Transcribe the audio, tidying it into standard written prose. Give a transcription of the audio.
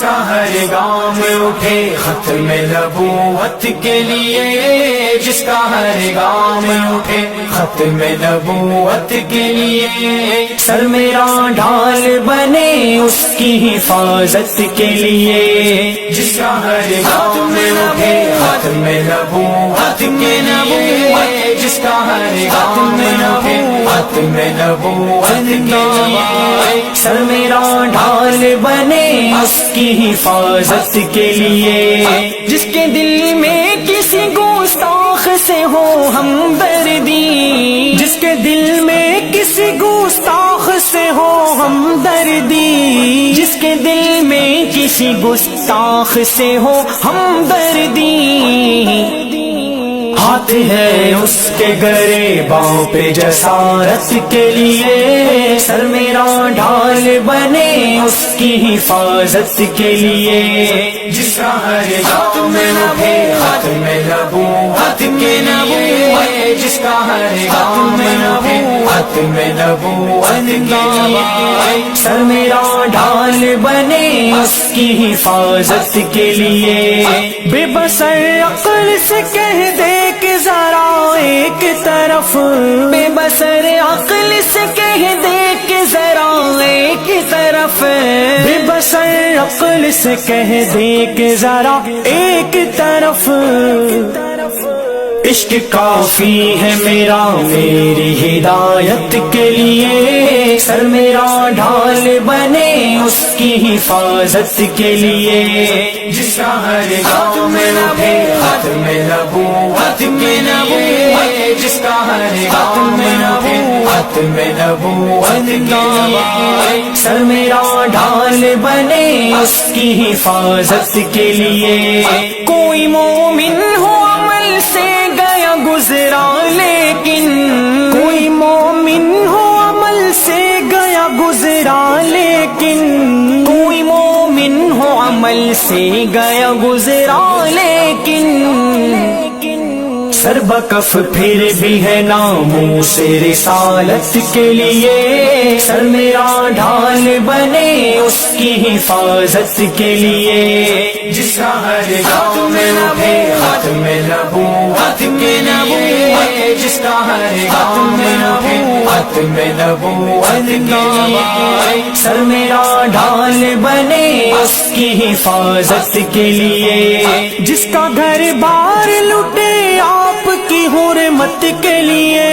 کا ہر گام اٹھے ختم نبوت کے لیے، جس کا ہر گام اٹھے ختم نبوت کے لیے، سر میرا ڈھال بنے اس کی حفاظت کے لیے، جس کا ہر گام اٹھے ختم نبوت کے لیے، جس کا ہر گام اٹھے ختم نبوت کے لیے، سر میرا ڈھال بنے اس کی حفاظت کے لیے، جس کے دل میں کسی گستاخ سے ہو ہمدردی، جس کے دل میں کسی گستاخ سے ہو ہمدردی، جس کے دل میں کسی گستاخ سے ہو ہمدردی، ہاتھ ہے اس کے گرے باؤں پہ جسارت کے لیے، سر میرا ڈھال بنے اس کی حفاظت کے لیے، جس کا ہر گام اٹھے ختم نبوت کے لیے، جس کا ہر گام اٹھے ختم نبوت کے لیے، سر میرا ڈھال بنے اس کی حفاظت کے لیے، بے بصر عقل سے کہہ دے کہ ذرا ایک طرف، بے بصر عقل سے کہہ دے کہ ذرا ایک طرف، بے بصر عقل سے کہہ دے کہ ذرا ایک طرف، عشق کافی ہے میرا میری ہدایت کے لیے، سر میرا ڈھال بنے اس کی حفاظت کے لیے، جس کا ہر گام اٹھے ختم نبوت کے لیے، جس کا ہر گام اٹھے ختم نبوت کے لیے، سر میرا ڈھال بنے اس کی حفاظت کے لیے، کوئی مومن ہو عمل سے گیا گزرا لیکن، کوئی مومن ہو عمل سے گیا گزرا لیکن، کوئی مومن ہو عمل سے گیا گزرا لیکن، سر بکف پھر بھی ہے ناموس رسالت کے لیے، سر میرا ڈھال بنے اس کی حفاظت کے لیے، جس کا ہر گام اٹھے ختم نبوت کے لیے، جس کا ہر گام اٹھے ختم نبوت کے لیے، سر میرا ڈھال بنے اس کی حفاظت کے لیے، جس کا گھر بار لٹے آپ کی حرمت کے لیے،